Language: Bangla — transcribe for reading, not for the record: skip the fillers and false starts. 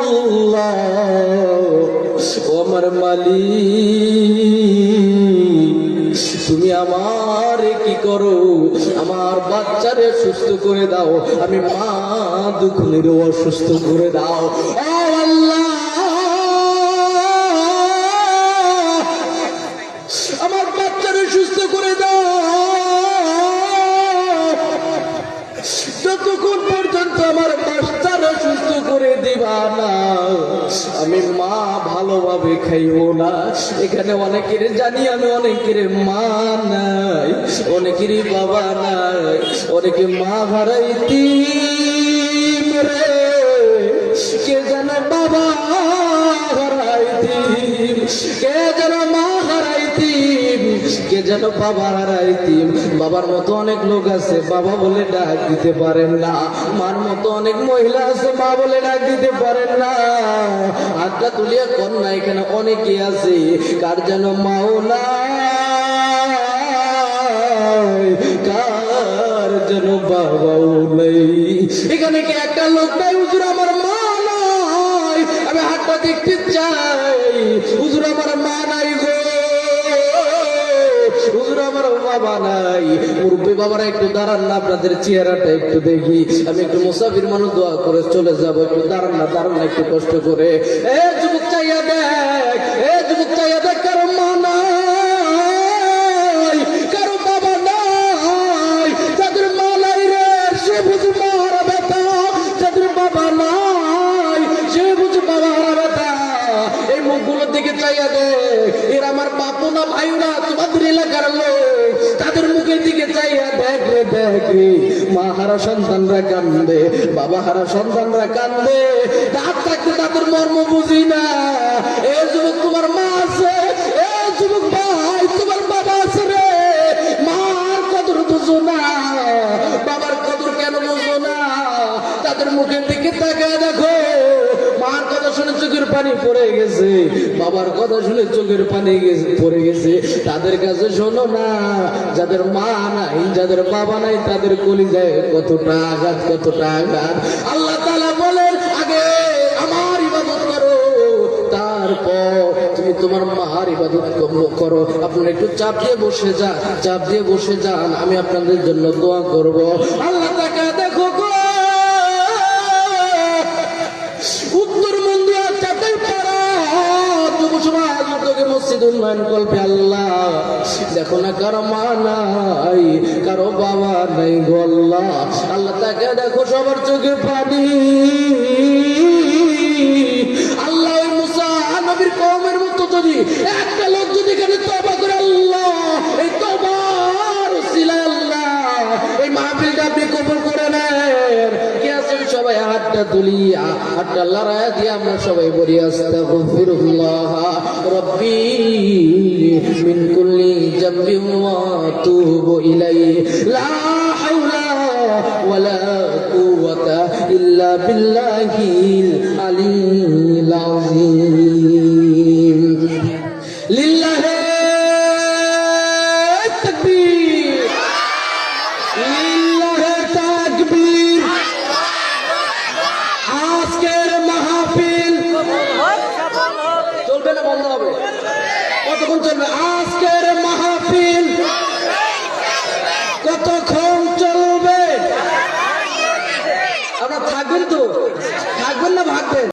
আল্লাহ, ও আমার মালিক, তুমি আমার কি করো, আমার বাচ্চারে সুস্থ করে দাও, আমি মা দুঃখের অসুস্থ করে দাও। ও আল্লাহ, আমার বাচ্চারে সুস্থ করে দাও। যতক্ষণ পর্যন্ত আমার বাচ্চারা সুস্থ করে দিবা না, আমি মা ভালোভাবে খাইব না। এখানে অনেকের জানি আমি, অনেকের মা নাই, অনেকেরই বাবা নাই, অনেকে মা হারাইতি রে, কে যেন বাবা হারাইতি, কে যেন মা হারাইতি, কে যেন বাবা হারাইতি। বাবার মতো অনেক লোক আছে, বাবা বলে ডাক দিতে পারেন না। মার মতো অনেক মহিলা আছে, মা বলে ডাক দিতে পারেন না। হাতটা তুলিয়া কর না, এখানে অনেকে আছে কার যেন মাও নাই, কার যেন বাবাও নেই। এখানে কি একটা লোক নাই হুজুর আমার মা নাই, আমি হাতটা দেখতে চাই, হুজুর আমার মা নাই গো, হুজুর আমার বাবা নাই। মুরব্বী বাবারা একটু দাঁড়ান না, আপনাদের চেহারাটা একটু দেখি। আমি একটু মুসাফির মানুষ, দোয়া করে চলে যাবো, একটু দাঁড়ান না, দাঁড়ান না একটু কষ্ট করে। এ যুবক চাইয়া দেখ, এ যুবক চাইয়া দেখ, কারো মা নাই, কারো বাবা নাই, যাদের মা নাই রে সে বুঝি মার ব্যথা, যাদের বাবা নাই সে বুঝি বাবার ব্যথা। এই মুখগুলোর দিকে চাইয়া দেখ, এরা আমার বাপু না ভাই না, তোমাদের এলাকার লোক, তাদের মুখের দিকে চাইয়া দেখ রে, দেখ রে। মা হারা সন্তানরা কান্দে, বাবা হারা সন্তানরা কান্দে, দাঁত থাকতে তাদের মর্ম বুঝি না। এ যুবক তোমার মা আছে, এ যুবক ভাই তোমার বাবা আছে রে, মার কদর বুঝো না, বাবার কদর কেন বুঝো না? তাদের মুখের দিকে তাকায় দেখো, মার কথা শুনে চোখের পানি পড়ে গেছে, বাবার কথা শুনে চোখের পানি পড়ে গেছে। তাদের কাছে শোনো না, যাদের মা নাই, যাদের বাবা নাই, তাদের কলিজায় কতটা আঘাত, কতটা আঘাত। আল্লাহ তাআলা বলেন আগে আমার ইবাদত করো, তারপর তুমি তোমার মার ইবাদত করো। আপনারা একটু চাপ দিয়ে বসে যান, চাপ দিয়ে বসে যান, আমি আপনাদের জন্য দোয়া করব। আল্লাহ তাকে দেখো গো, উত্তরবঙ্গে চাটাই পাড়া যুব সমাজ উদ্যোগে মসজিদ উন্নয়ন কল্পে আল্লাহ দেখো না, কারো মা নাই, কারো বাবা নাই গো আল্লাহ। আল্লাহ তাকে দেখো, সবার চোখে পানি। আল্লাহ ওই মুসা নবীর কওমের মতো যদি একটা লোক যদি এখানে তওবা করে, আল্লাহ এই তওবার উসিলায় আল্লাহ এই মাহফিলটা আপনি কবুল করে নেন। কে আছেন সবাই হাতটা তুলিয়া, হাতটা লড়াইয়া দিয়ে আমরা সবাই বলি আস্তাগফিরুল্লাহ রাব্বি মিন কুল্লি যামবিন ওয়া তুবু ইলাইহি লা হাওলা ওয়ালা কুওয়াতা ইল্লা বিল্লাহিল আলিয়্যিল আযীম। লিল্লাহি তাকবীর, লিল্লাহি তাকবীর। আজকের মাহফিল চলবে না বন্ধ হবে? কতক্ষণ চলবে আজকের মাহফিল? কতক্ষণ চলবে? আপনারা থাকবেন তো? থাকবেন না ভাগবেন?